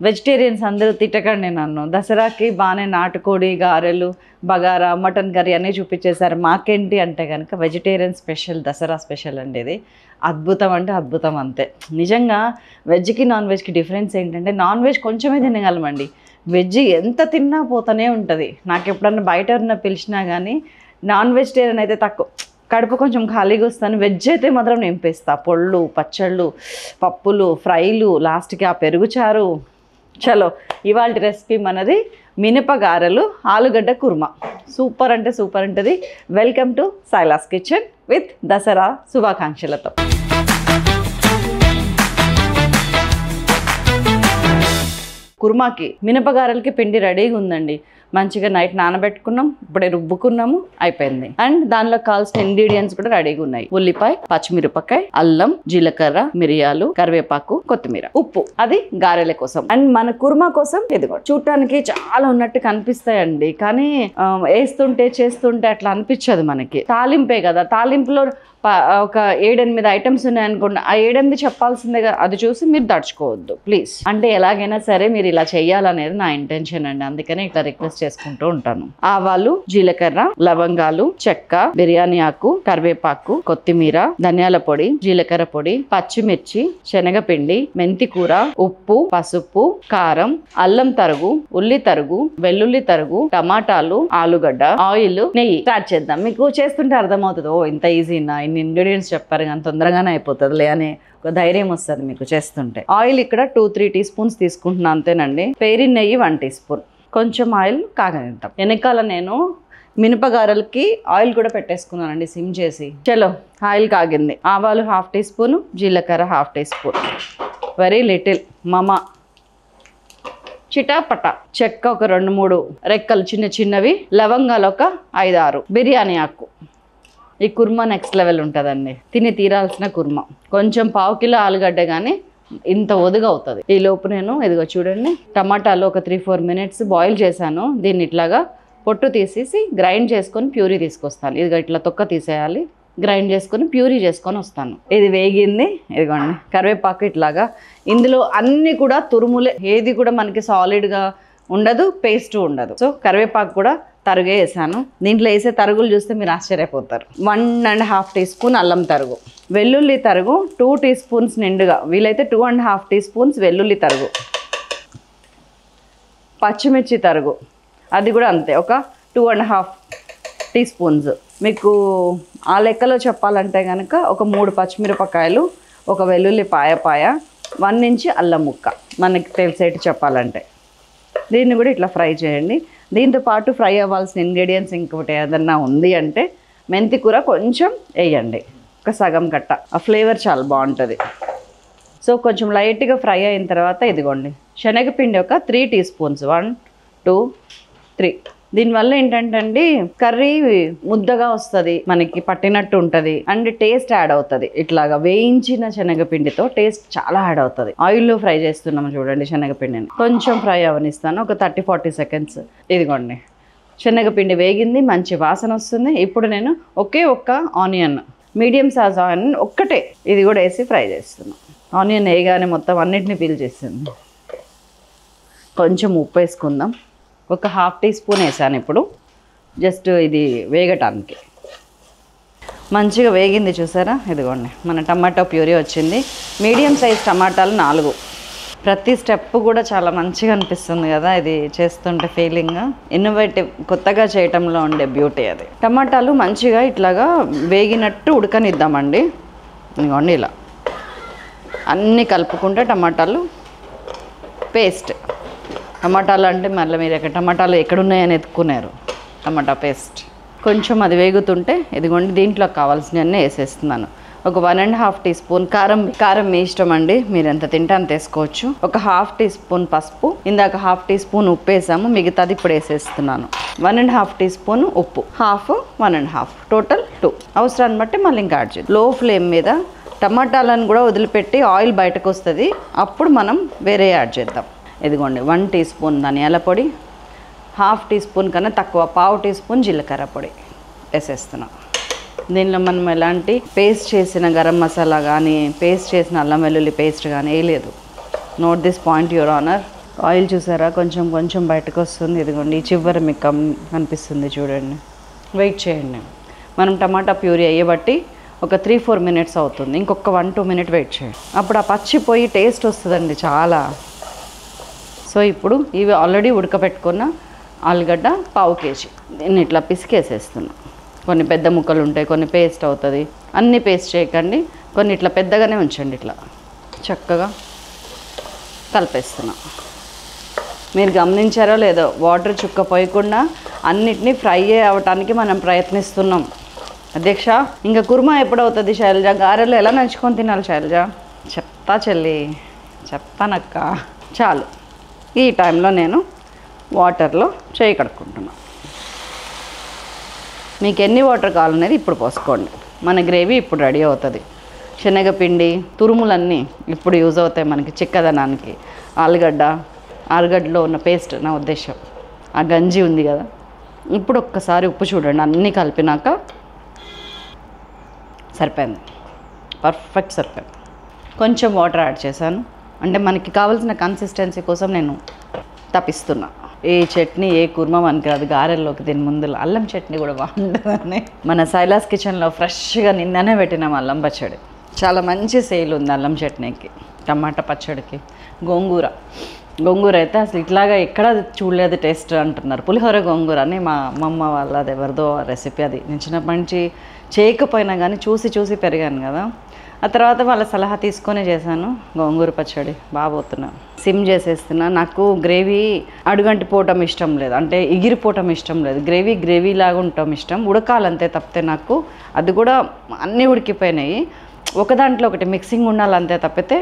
Vegetarians అందరూ తిట్టకండి నన్ను. దసరాకి బాగానే నాటుకోడి, గారెలు, బగారా, మటన్ కర్రీ అన్నీ చూపించేశారు. మాకేంటి అంటే కనుక వెజిటేరియన్ స్పెషల్, దసరా స్పెషల్ అండి ఇది. అద్భుతం అంటే అద్భుతం అంతే. నిజంగా వెజ్కి నాన్ వెజ్కి డిఫరెన్స్ ఏంటంటే నాన్ వెజ్ కొంచెమే తినగలమండి, వెజ్ ఎంత తిన్నా పోతూనే ఉంటుంది. నాకు ఎప్పుడన్నా బయట ఉన్న పిలిచినా కానీ నాన్ వెజిటేరియన్ అయితే తక్కువ, కడుపు కొంచెం ఖాళీగా వస్తాను. వెజ్ అయితే మాత్రం నింపేస్తా. పొళ్ళు, పచ్చళ్ళు, పప్పులు, ఫ్రైలు, లాస్ట్కి ఆ పెరుగుచారు. చలో ఇవాళ రెసిపీ మనది మినపగారెలు, ఆలుగడ్డ కుర్మా. సూపర్ అంటే సూపర్ ఉంటుంది. Welcome to Saila's kitchen with Dasara శుభాకాంక్షలతో. కుర్మాకి మినపగారెలకి పిండి రెడీగా ఉందండి. మంచిగా నైట్ నానబెట్టుకున్నాం, ఇప్పుడే రుబ్బుకున్నాము, అయిపోయింది. అండ్ దానిలో కావాల్సిన ఇంగ్రీడియంట్స్ కూడా రెడీగా ఉన్నాయి. ఉల్లిపాయ, పచ్చిమిరపకాయ, అల్లం, జీలకర్ర, మిరియాలు, కరివేపాకు, కొత్తిమీర, ఉప్పు. అది గారెల కోసం. అండ్ మన కుర్మా కోసం ఇది కూడా చూడటానికి చాలా ఉన్నట్టు కనిపిస్తాయండి, కానీ వేస్తుంటే చేస్తుంటే అట్లా అనిపించదు మనకి. తాలింపే కదా, తాలింపులో ఒక 7-8 ఐటమ్స్ ఉన్నాయనుకోండి, ఆ 7-8 చెప్పాల్సిందే కదా, అది చూసి మీరు దడుచుకోవద్దు ప్లీజ్. అంటే ఎలాగైనా సరే మీరు ఇలా చెయ్యాలనేది నా ఇంటెన్షన్ అండి, అందుకనే ఇట్లా రిక్వెస్ట్ చేసుకుంటూ ఉంటాను. ఆవాలు, జీలకర్ర, లవంగాలు, చెక్క, బిర్యానీ ఆకు, కరివేపాకు, కొత్తిమీర, ధనియాల పొడి, జీలకర్ర పొడి, పచ్చిమిర్చి, శనగపిండి, మెంతి కూర, ఉప్పు, పసుపు, కారం, అల్లం తరుగు, ఉల్లి తరుగు, వెల్లుల్లి తరుగు, టమాటాలు, ఆలుగడ్డ, ఆయిల్, నెయ్యి. స్టార్ట్ చేద్దాం. మీకు చేస్తుంటే అర్థమవుతుంది, ఓ ఇంత ఈజీనా, ఇన్ని ఇంగ్రీడియంట్స్ చెప్పారు కానీ తొందరగానే అయిపోతుందిలే అనే ఒక ధైర్యం వస్తుంది మీకు చేస్తుంటే. ఆయిల్ ఇక్కడ 2-3 టీ స్పూన్స్ తీసుకుంటున్నా అంతేనండి. పేరి నెయ్యి 1 టీ స్పూన్. కొంచెం ఆయిల్ కాగనిద్దాం. వెనకాల నేను మినపగారెలకి ఆయిల్ కూడా పెట్టేసుకున్నానండి సిమ్ చేసి. చలో ఆయిల్ కాగింది. ఆవాలు 1/2 టీ స్పూన్, జీలకర్ర 1/2 టీ స్పూన్, వెరీ లిటిల్ మమ, చిటాపట, చెక్క ఒక 2-3 రెక్కలు చిన్న చిన్నవి, లవంగాలు ఒక 5-6, బిర్యానీ ఆకు. ఈ కుర్మా నెక్స్ట్ లెవెల్ ఉంటుందండి, తిని తీరాల్సిన కుర్మా. కొంచెం 1/2 కిలో ఆలుగడ్డ కానీ ఇంత ఒదుగా అవుతుంది. ఈ లోపు నేను ఇదిగో చూడండి, టమాటాలు ఒక 3-4 మినిట్స్ బాయిల్ చేశాను. దీన్ని ఇట్లాగా పొట్టు తీసేసి గ్రైండ్ చేసుకొని ప్యూరీ తీసుకొస్తాను. ఇదిగో ఇట్లా తొక్క తీసేయాలి, గ్రైండ్ చేసుకొని ప్యూరీ చేసుకొని వస్తాను. ఇది వేగింది. ఇదిగోండి కరివేపాకు ఇట్లాగా. ఇందులో అన్నీ కూడా తురుములే, ఏది కూడా మనకి సాలిడ్గా ఉండదు, పేస్ట్ ఉండదు. సో కరివేపాకు కూడా తరుగే వేసాను. దీంట్లో వేసే తరుగులు చూస్తే మీరు ఆశ్చర్యపోతారు. 1.5 టీ స్పూన్ అల్లం తరుగు, వెల్లుల్లి తరుగు 2 టీ స్పూన్స్ నిండుగా, వీలైతే 2.5 టీ స్పూన్స్ వెల్లుల్లి తరుగు, పచ్చిమిర్చి తరుగు అది కూడా అంతే, ఒక 2.5 టీ స్పూన్స్. మీకు ఆ లెక్కలో చెప్పాలంటే కనుక ఒక 3 పచ్చిమిరపకాయలు, ఒక వెల్లుల్లి పాయ 1 ఇంచ్ అల్లం ముక్క, మనకి తెలిసేటి చెప్పాలంటే. దీన్ని కూడా ఇట్లా ఫ్రై చేయండి. దీంతో పాటు ఫ్రై అవ్వాల్సిన ఇంగ్రీడియంట్స్ ఇంకొకటి ఏదన్నా ఉంది అంటే మెంతి కూర కొంచెం వేయండి, ఒక సగం కట్ట. ఆ ఫ్లేవర్ చాలా బాగుంటుంది. సో కొంచెం లైట్గా ఫ్రై అయిన తర్వాత ఇదిగోండి శనగపిండి ఒక 3 టీ స్పూన్స్, 1, 2, 3. దీనివల్ల ఏంటంటే అండి కర్రీ ముద్దగా వస్తుంది, మనకి పట్టినట్టు ఉంటుంది, అండ్ టేస్ట్ యాడ్ అవుతుంది. ఇట్లాగా వేయించిన శనగపిండితో టేస్ట్ చాలా యాడ్ అవుతుంది. ఆయిల్లో ఫ్రై చేస్తున్నాము చూడండి శనగపిండిని. కొంచెం ఫ్రై అవనిస్తాను, ఒక 30-40 సెకండ్స్. ఇదిగోండి శనగపిండి వేగింది, మంచి వాసన వస్తుంది. ఇప్పుడు నేను ఒకే ఒక్క ఆనియన్, మీడియం సైజ్ ఆనియన్ ఒక్కటే, ఇది కూడా వేసి ఫ్రై చేస్తున్నాను. ఆనియన్ వేయగానే మొత్తం అన్నిటిని పీల్ చేసింది. కొంచెం ఉప్పు వేసుకుందాం, ఒక 1/2 టీ స్పూన్ వేసాను ఇప్పుడు, జస్ట్ ఇది వేగటానికి. మంచిగా వేగింది చూసారా. ఇదిగోండి మన టమాటో ప్యూరీ వచ్చింది. మీడియం సైజ్ టమాటాలు 4. ప్రతి స్టెప్ కూడా చాలా మంచిగా అనిపిస్తుంది కదా ఇది చేస్తుంటే. ఫీలింగ్ ఇన్నోవేటివ్, కొత్తగా చేయటంలో ఉండే బ్యూటీ అది. టమాటాలు మంచిగా ఇట్లాగా వేగినట్టు ఉడకనిద్దామండి. ఇదిగోండి ఇలా అన్నీ కలుపుకుంటే టమాటాలు పేస్ట్. టమాటాలు అంటే మళ్ళీ మీరు టమాటాలు ఎక్కడున్నాయని ఎత్తుకున్నారు. టమాటా పేస్ట్ కొంచెం అది వేగుతుంటే ఇదిగోండి దీంట్లో కావాల్సినవన్నీ వేసేస్తున్నాను. ఒక 1.5 టీ స్పూన్ కారం మీ ఇష్టం అండి, మీరు ఎంత తింటే అంత వేసుకోవచ్చు. ఒక 1/2 టీ స్పూన్ పసుపు, ఇందాక 1/2 టీ స్పూన్ ఉప్పు వేసాము, మిగతాది ఇప్పుడు వేసేస్తున్నాను. 1.5 టీ స్పూన్ ఉప్పు, 1.5 టోటల్ 2. అవసరాన్ని బట్టి మళ్ళీ ఇంకా యాడ్ చేద్దాం. లో ఫ్లేమ్ మీద టమాటాలను కూడా వదిలిపెట్టి ఆయిల్ బయటకు వస్తుంది, అప్పుడు మనం వేరే యాడ్ చేద్దాం. ఇదిగోండి 1 టీ స్పూన్ ధనియాల పొడి, 1/2 టీ స్పూన్ కన్నా తక్కువ 1/2 టీ స్పూన్ జీలకర్ర పొడి వేసేస్తున్నాం. దీనిలో మనం ఎలాంటి పేస్ట్ చేసిన గరం మసాలా కానీ, పేస్ట్ చేసిన అల్లం వెల్లుల్లి పేస్ట్ కానీ వేయలేదు. Note this point your honour. Oil చూసారా కొంచెం కొంచెం బయటకు వస్తుంది. ఇదిగోండి ఈ చివరి మీకు కనిపిస్తుంది చూడండి. వెయిట్ చేయండి. మనం టమాటా ప్యూరీ అయ్యేబట్టి ఒక 3-4 మినిట్స్ అవుతుంది. ఇంకొక 1-2 మినిట్ వెయిట్ చేయండి. అప్పుడు ఆ పచ్చిపోయి టేస్ట్ వస్తుందండి చాలా. సో ఇప్పుడు ఇవి ఆల్రెడీ ఉడకబెట్టుకున్న ఆలుగడ్డ 1/2 కేజీ దీన్ని ఇట్లా పిసికేసేస్తున్నా. కొన్ని పెద్ద ముక్కలు ఉంటాయి, కొన్ని పేస్ట్ అవుతుంది. అన్నీ పేస్ట్ చేయకండి, కొన్ని ఇట్లా పెద్దగానే ఉంచండి. ఇట్లా చక్కగా కలిపేస్తున్నా. మీరు గమనించారో లేదో, వాటర్ చుక్క పోయకుండా అన్నిటినీ ఫ్రై అవ్వటానికి మనం ప్రయత్నిస్తున్నాం. అధ్యక్ష ఇంకా కుర్మా ఎప్పుడవుతుంది శైలజ? గారెలు ఎలా నంచుకొని తినాలి శైలజ? చెప్తా చెల్లి, చెప్తానక్క. చాలు. ఈ టైంలో నేను వాటర్లో చేయి కడుక్కుంటున్నాను. మీకు ఎన్ని వాటర్ కావాలనేది ఇప్పుడు పోసుకోండి. మన గ్రేవీ ఇప్పుడు రెడీ అవుతుంది. శనగపిండి తురుములన్నీ ఇప్పుడు యూజ్ అవుతాయి మనకి చిక్కదనానికి. ఆలుగడ్డలో ఉన్న పేస్ట్ నా ఉద్దేశం, ఆ గంజి ఉంది కదా. ఇప్పుడు ఒక్కసారి ఉప్పు చూడండి. అన్నీ కలిపినాక సరిపోయింది, పర్ఫెక్ట్ సరిపోయింది. కొంచెం వాటర్ యాడ్ చేశాను, అంటే మనకి కావాల్సిన కన్సిస్టెన్సీ కోసం నేను తప్పిస్తున్నా. ఏ చట్నీ ఏ కుర్మా మనకి రాదు, గారెల్లోకి దీని ముందు అల్లం చట్నీ కూడా బాగుంటుందని మన సైలాస్ కిచెన్లో ఫ్రెష్గా నిన్ననే పెట్టినాం అల్లం పచ్చడి. చాలా మంచి సేల్ ఉంది అల్లం చట్నీకి, టమాటా పచ్చడికి. గోంగూర అయితే అసలు ఇట్లాగా ఎక్కడ చూడలేదు టేస్ట్ అంటున్నారు. పులిహోర గోంగూర అని మా అమ్మమ్మ వాళ్ళది ఎవరిదో రెసిపీ. అది నేను చిన్నప్పటి నుంచి చేయకపోయినా కానీ చూసి పెరిగాను కదా. ఆ తర్వాత వాళ్ళ సలహా తీసుకొని చేశాను గోంగూర పచ్చడి. బాగోతున్నా. సిమ్ చేసేస్తున్నా. నాకు గ్రేవీ అడుగంటిపోవటం ఇష్టం లేదు, అంటే ఎగిరిపోవటం ఇష్టం లేదు. గ్రేవీ లాగా ఉండటం ఇష్టం. ఉడకాలంతే తప్పితే నాకు అది కూడా అన్నీ ఉడికిపోయినాయి. ఒక దాంట్లో ఒకటి మిక్సింగ్ ఉండాలంతే తప్పితే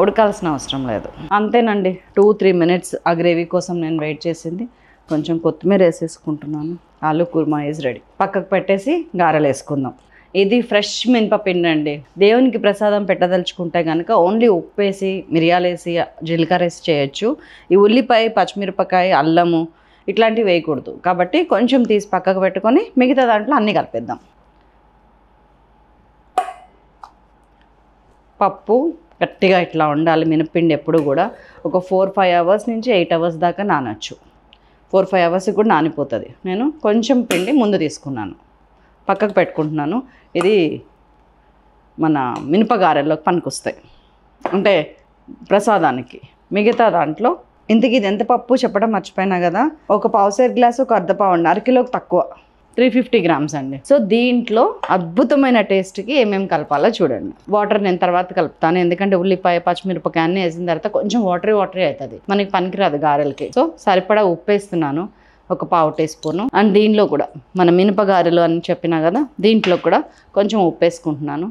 ఉడకాల్సిన అవసరం లేదు. అంతేనండి. 2-3 మినిట్స్ ఆ గ్రేవీ కోసం నేను వెయిట్ చేసింది. కొంచెం కొత్తిమీర వేసేసుకుంటున్నాను. ఆలు కుర్మా ఈజ్ రెడీ. పక్కకు పెట్టేసి గారెలు వేసుకుందాం. ఇది ఫ్రెష్ మినపపిండి అండి. దేవునికి ప్రసాదం పెట్టదలుచుకుంటే కనుక ఓన్లీ ఉప్పు వేసి, మిరియాలు వేసి, జీలకర్ర వేసి చేయొచ్చు. ఈ ఉల్లిపాయ, పచ్చిమిరపకాయ, అల్లము ఇట్లాంటివి వేయకూడదు. కాబట్టి కొంచెం తీసి పక్కకు పెట్టుకొని మిగతా దాంట్లో అన్నీ కలిపేద్దాం. పప్పు గట్టిగా ఇట్లా ఉండాలి. మినప్పిండి ఎప్పుడు కూడా ఒక 4-5 అవర్స్ నుంచి 8 అవర్స్ దాకా నానొచ్చు. 4-5 అవర్స్కి కూడా నానిపోతుంది. నేను కొంచెం పిండి ముందు తీసుకున్నాను, పక్కకు పెట్టుకుంటున్నాను. ఇది మన మినపగారెల్లోకి పనికొస్తాయి, అంటే ప్రసాదానికి. మిగతా దాంట్లో ఇంతకీ ఇది ఎంత పప్పు చెప్పడం మర్చిపోయినా కదా. ఒక పావుసేరు గ్లాసు, ఒక అర్ధపావు అండి, అరకిలోకి తక్కువ, 350 గ్రామ్స్ అండి. సో దీంట్లో అద్భుతమైన టేస్ట్కి ఏమేమి కలపాలో చూడండి. వాటర్ నేను తర్వాత కలుపుతాను, ఎందుకంటే ఉల్లిపాయ, పచ్చిమిరపకాయ అన్నీ వేసిన తర్వాత కొంచెం వాటరీ అవుతుంది, మనకి పనికిరాదు గారెలకి. సో సరిపడా ఉప్పు వేస్తున్నాను, ఒక 1/2 టీ స్పూను. అండ్ దీనిలో కూడా మన మినపగారెలు అని చెప్పినా కదా, దీంట్లో కూడా కొంచెం ఉప్పు వేసుకుంటున్నాను.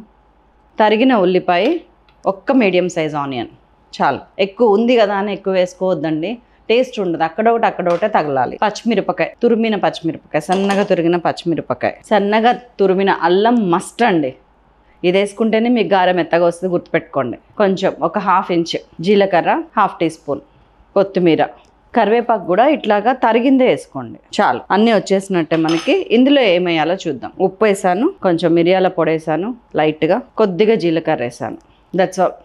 తరిగిన ఉల్లిపాయ, ఒక్క మీడియం సైజ్ ఆనియన్ చాలు. ఎక్కువ ఉంది కదా అని ఎక్కువ వేసుకోవద్దండి, టేస్ట్ ఉండదు. అక్కడొకటే తగలాలి. పచ్చిమిరపకాయ, తురిమిన పచ్చిమిరపకాయ, సన్నగా తురిగిన పచ్చిమిరపకాయ, సన్నగా తురిమిన అల్లం మస్ట్ అండి. ఇది వేసుకుంటేనే మీకు గారె మెత్తగా వస్తుంది, గుర్తుపెట్టుకోండి. కొంచెం ఒక 1/2 ఇంచ్ జీలకర్ర, 1/2 టీ స్పూన్ కొత్తిమీర, కరివేపాకు కూడా ఇట్లాగా తరిగిందే వేసుకోండి చాలు. అన్నీ వచ్చేసినట్టే మనకి. ఇందులో ఏమేయాలో చూద్దాం. ఉప్పు వేసాను, కొంచెం మిరియాల పొడి వేసాను లైట్గా, కొద్దిగా జీలకర్ర వేసాను. That's all.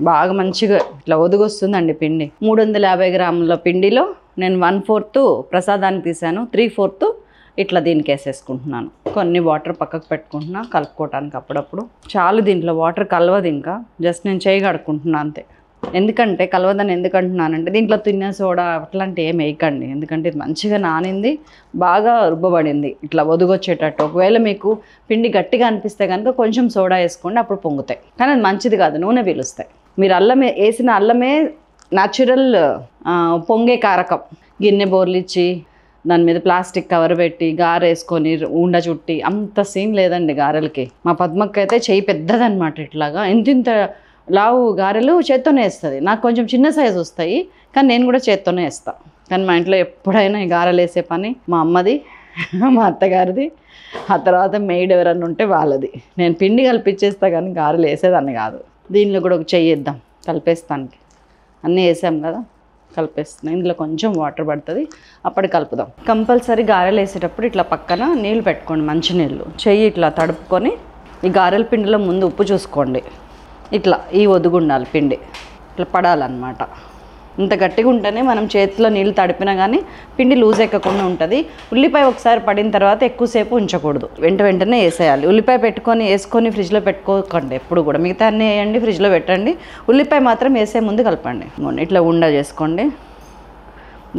బాగా మంచిగా ఇట్లా ఒదుగొస్తుందండి పిండి. 350 గ్రాముల పిండిలో నేను 1/4 ప్రసాదానికి తీసాను, 3/4 ఇట్లా దీనికి వేసేసుకుంటున్నాను. కొన్ని వాటర్ పక్కకు పెట్టుకుంటున్నా కలుపుకోవటానికి అప్పుడప్పుడు. చాలు, దీంట్లో వాటర్ కలవదు. ఇంకా జస్ట్ నేను చేయి కడుక్కుంటున్నా అంతే. ఎందుకంటే కలవదని ఎందుకంటున్నానంటే దీంట్లో తిన్న సోడా అట్లాంటి ఏం వేయకండి, ఎందుకంటే ఇది మంచిగా నానింది, బాగా రుబ్బబడింది, ఇట్లా ఒదుగొచ్చేటట్టు. ఒకవేళ మీకు పిండి గట్టిగా అనిపిస్తే కనుక కొంచెం సోడా వేసుకోండి, అప్పుడు పొంగుతాయి. కానీ అది మంచిది కాదు, నూనె పీలుస్తాయి. మీరు వేసిన అల్లమే న్యాచురల్ పొంగే కారకం. గిన్నె బోర్లిచ్చి దాని మీద ప్లాస్టిక్ కవర్ పెట్టి గారె వేసుకొని ఉండ చుట్టి అంత సీన్ లేదండి గారెలకి. మా పద్మక్క అయితే చేయి పెద్దదనమాట, ఇట్లాగా ఇంత లావు గారెలు చేత్తోనే వేస్తుంది. నాకు కొంచెం చిన్న సైజు వస్తాయి, కానీ నేను కూడా చేత్తోనే వేస్తాను. కానీ మా ఇంట్లో ఎప్పుడైనా ఈ గారెలు వేసే పని మా అమ్మది, మా అత్తగారిది, ఆ తర్వాత మెయిడ్ ఎవరన్నా ఉంటే వాళ్ళది. నేను పిండి కలిపిచ్చేస్తా కానీ గారెలు వేసేదాన్ని కాదు. దీనిలో కూడా ఒక చెయ్యి వేద్దాం కలిపేస్తానికి. అన్నీ వేసాం కదా, కలిపేస్తున్నాం. ఇందులో కొంచెం వాటర్ పడుతుంది, అప్పుడు కలుపుదాం. కంపల్సరీ గారెలు వేసేటప్పుడు ఇట్లా పక్కన నీళ్ళు పెట్టుకోండి, మంచి నీళ్ళు. చెయ్యి ఇట్లా తడుపుకొని ఈ గారెల పిండిలో ముందు ఉప్పు చూసుకోండి. ఇట్లా ఈ ఒదుగుండాలి పిండి, ఇట్లా పడాలన్నమాట. ఇంత గట్టిగా ఉంటేనే మనం చేతిలో నీళ్ళు తడిపినా కానీ పిండి లూజ్ ఎక్కకుండా ఉంటుంది. ఉల్లిపాయ ఒకసారి పడిన తర్వాత ఎక్కువసేపు ఉంచకూడదు, వెంటనే వేసేయాలి. ఉల్లిపాయ వేసుకొని ఫ్రిడ్జ్లో పెట్టుకోకండి ఎప్పుడు కూడా. మిగతా అన్నీ వేయండి, ఫ్రిడ్జ్లో పెట్టండి. ఉల్లిపాయ మాత్రం వేసే ముందు కలపండి. ఇట్లా ఉండ చేసుకోండి.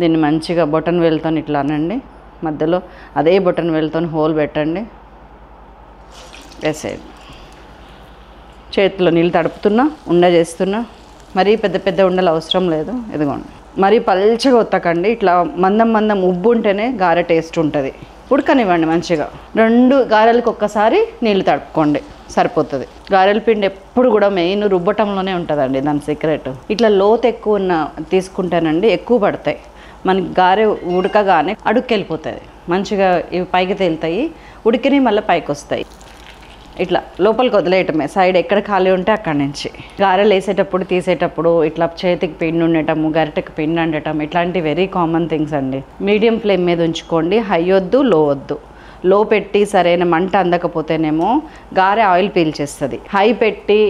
దీన్ని మంచిగా బొటన్ వేలుతో ఇట్లా అనండి. మధ్యలో అదే బొటన్ వేలుతో హోల్ పెట్టండి, వేసేయండి. చేతిలో నీళ్ళు తడుపుతున్నా, ఉండ చేస్తున్నా. మరీ పెద్ద పెద్ద ఉండలు అవసరం లేదు. ఇదిగోండి, మరీ పల్చగా ఒత్తకండి. ఇట్లా మందం ఉబ్బు ఉంటేనే గారె టేస్ట్ ఉంటుంది. ఉడకనివ్వండి మంచిగా. 2 గారెలకు ఒక్కసారి నీళ్ళు తడుపుకోండి, సరిపోతుంది. గారెల పిండి ఎప్పుడు కూడా మెయిన్ రుబ్బటంలోనే ఉంటుందండి దాని సీక్రెట్. ఇట్లా లోతు ఎక్కువ తీసుకుంటానండి, ఎక్కువ పడతాయి. మనకి గారె ఉడకగానే అడుక్కెళ్ళిపోతుంది. మంచిగా ఇవి పైకి తేలుతాయి, ఉడికిని మళ్ళీ పైకి వస్తాయి. ఇట్లా లోపలికి వదిలేయటమే, సైడ్ ఎక్కడ ఖాళీ ఉంటే అక్కడి నుంచి. గారెలు వేసేటప్పుడు తీసేటప్పుడు ఇట్లా చేతికి పిండి ఉండటము, గరిటెకి పిండి అండటం, ఇట్లాంటి వెరీ కామన్ థింగ్స్ అండి. మీడియం ఫ్లేమ్ మీద ఉంచుకోండి, హై వద్దు, లో వద్దు. లో పెట్టి సరైన మంట అందకపోతేనేమో గారె ఆయిల్ పీల్చేస్తుంది. హై పెట్టి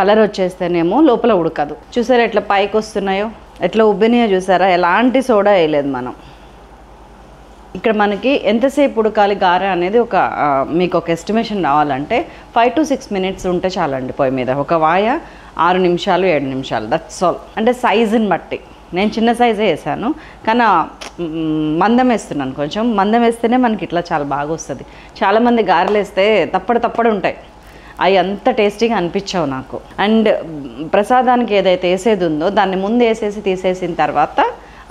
కలర్ వచ్చేస్తేనేమో లోపల ఉడకదు. చూసారా ఎట్లా పైకి వస్తున్నాయో, ఎట్లా ఉబ్బినాయో చూసారా? ఎలాంటి సోడా వేయలేదు మనం. ఇక్కడ మనకి ఎంతసేపు ఉడకాలి గారె అనేది మీకు ఒక ఎస్టిమేషన్ రావాలంటే 5 to 6 minutes ఉంటే చాలండి పొయ్యి మీద. ఒక వాయ 6 నిమిషాలు 7 నిమిషాలు, దట్స్ ఆల్. అంటే సైజుని బట్టి. నేను చిన్న సైజే వేసాను, కానీ మందం వేస్తున్నాను. కొంచెం మందం వేస్తేనే మనకి ఇట్లా చాలా బాగా వస్తుంది. చాలామంది గారెలు వేస్తే తప్పడు ఉంటాయి, అవి అంత టేస్టీగా అనిపించవు నాకు. అండ్ ప్రసాదానికి ఏదైతే వేసేది ఉందో దాన్ని ముందు వేసేసి తీసేసిన తర్వాత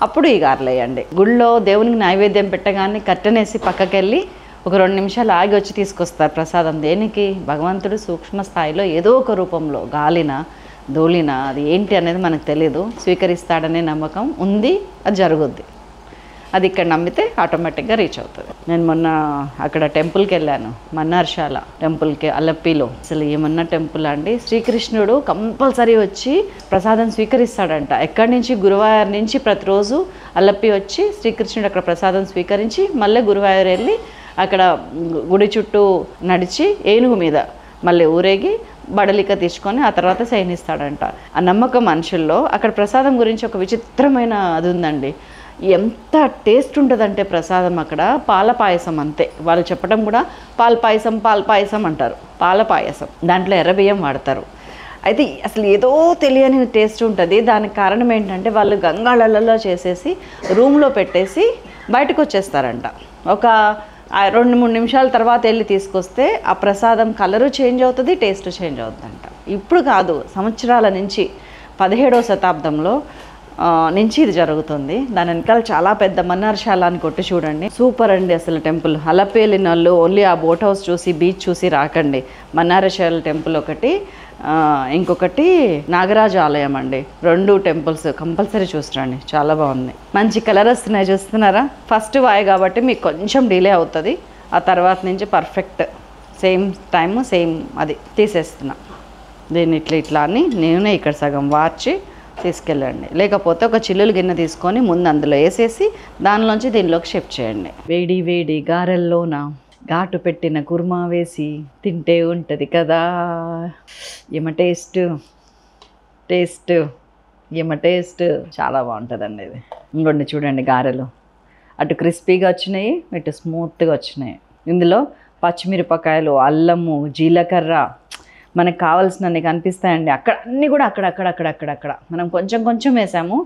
అప్పుడు ఈ గారెలు వేయండి. గుళ్ళో దేవునికి నైవేద్యం పెట్టగానే కట్టెనేసి పక్కకెళ్ళి ఒక 2 నిమిషాలు ఆగి వచ్చి తీసుకొస్తారు ప్రసాదం. దేనికి? భగవంతుడు సూక్ష్మ స్థాయిలో ఏదో ఒక రూపంలో గాలిన ధూళిన అది ఏంటి అనేది మనకు తెలియదు, స్వీకరిస్తాడనే నమ్మకం ఉంది, అది జరుగుద్ది. అది ఇక్కడ నమ్మితే ఆటోమేటిక్గా రీచ్ అవుతుంది. నేను మొన్న అక్కడ టెంపుల్కి వెళ్ళాను, మన్నార్శాల టెంపుల్కి, అల్లప్పిలో. అసలు ఏమన్నా టెంపుల్ అండి, శ్రీకృష్ణుడు కంపల్సరీ వచ్చి ప్రసాదం స్వీకరిస్తాడంట. ఎక్కడి నుంచి? గురువాయూర్ నుంచి ప్రతిరోజు అల్లప్పి వచ్చి శ్రీకృష్ణుడు అక్కడ ప్రసాదం స్వీకరించి మళ్ళీ గురువాయూర్ వెళ్ళి అక్కడ గుడి చుట్టూ నడిచి ఏనుగు మీద మళ్ళీ ఊరేగి బడలిక తీసుకొని ఆ తర్వాత శయనిస్తాడంట. ఆ నమ్మకం మనుషుల్లో. అక్కడ ప్రసాదం గురించి ఒక విచిత్రమైన అది ఉందండి. ఎంత టేస్ట్ ఉంటుందంటే ప్రసాదం అక్కడ పాల పాయసం అంతే. వాళ్ళు చెప్పడం కూడా పాల పాయసం అంటారు. పాల పాయసం, దాంట్లో ఎర్రబియ్యం వాడతారు. అయితే అసలు ఏదో తెలియని టేస్ట్ ఉంటుంది. దానికి కారణం ఏంటంటే వాళ్ళు గంగాళలలో చేసేసి రూమ్లో పెట్టేసి బయటకు వచ్చేస్తారంట. ఒక 2-3 నిమిషాల తర్వాత వెళ్ళి తీసుకొస్తే ఆ ప్రసాదం కలరు చేంజ్ అవుతుంది, టేస్ట్ చేంజ్ అవుతుందంట. ఇప్పుడు కాదు, సంవత్సరాల నుంచి 17వ శతాబ్దంలో నుంచి ఇది జరుగుతుంది. దాని వెనకాల చాలా పెద్ద మన్నార్శాల అని కొట్టి చూడండి, సూపర్ అండి అసలు టెంపుల్. అలప్పి వెళ్ళిన వాళ్ళు ఓన్లీ ఆ బోట్ హౌస్ చూసి బీచ్ చూసి రాకండి. మన్నార్శాల టెంపుల్ ఒకటి, ఇంకొకటి నాగరాజ ఆలయం అండి. 2 టెంపుల్స్ కంపల్సరీ చూసిరండి, చాలా బాగుంది. మంచి కలర్ వస్తున్నాయి చూస్తున్నారా? ఫస్ట్ వాయి కాబట్టి మీకు కొంచెం డిలే అవుతుంది, ఆ తర్వాత నుంచి పర్ఫెక్ట్ సేమ్ టైము సేమ్ అది తీసేస్తున్నా. దీన్ని ఇట్లా అని నేనే ఇక్కడ సగం వార్చి తీసుకెళ్ళండి. లేకపోతే ఒక చిల్లులు గిన్నె తీసుకొని ముందు అందులో వేసేసి దానిలోంచి దీనిలోకి షిఫ్ట్ చేయండి. వేడి వేడి గారెల్లోన ఘాటు పెట్టిన కుర్మా వేసి తింటే ఉంటుంది కదా, ఏమ టేస్ట్ చాలా బాగుంటుందండి ఇది. ఇంకోండి చూడండి, గారెలు అటు క్రిస్పీగా వచ్చినాయి, ఇటు స్మూత్గా వచ్చినాయి. ఇందులో పచ్చిమిరపకాయలు, అల్లము, జీలకర్ర మనకు కావాల్సినన్ని కనిపిస్తాయండి. అక్కడ అన్నీ కూడా అక్కడక్కడ మనం కొంచెం వేసాము.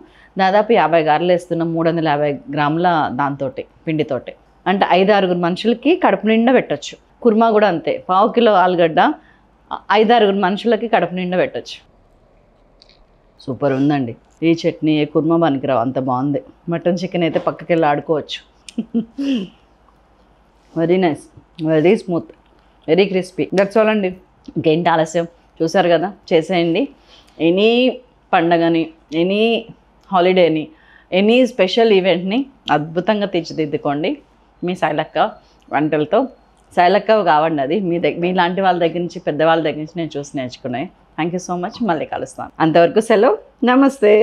దాదాపు 50 గారెలు వేస్తున్నాం, 350 గ్రాముల దాంతోటి పిండితోటి. అంటే 5-6 మనుషులకి కడుపు నిండా పెట్టచ్చు. కుర్మా కూడా అంతే, 1/4 కిలో ఆలుగడ్డ 5-6 మనుషులకి కడుపు నిండా పెట్టచ్చు. సూపర్ ఉందండి. ఈ చట్నీ ఏ కుర్మా పనికిరావు, అంత బాగుంది. మటన్ చికెన్ అయితే పక్కకి వెళ్ళి ఆడుకోవచ్చు. Very nice, very smooth, very crispy. That's all అండి. ఇంకేంటి ఆలస్యం? చూసారు కదా, చేసేయండి. ఎనీ పండగని, ఎనీ హాలిడేని, ఎనీ స్పెషల్ ఈవెంట్ని అద్భుతంగా తీర్చిదిద్దుకోండి మీ శైలక్క వంటలతో. శైలక్క కావండి అది, మీలాంటి వాళ్ళ దగ్గర నుంచి, పెద్దవాళ్ళ దగ్గర నుంచి నేను చూసి నేర్చుకున్నాయి. Thank you so much. మళ్ళీ కలుస్తాను. అంతవరకు సెలవు, నమస్తే.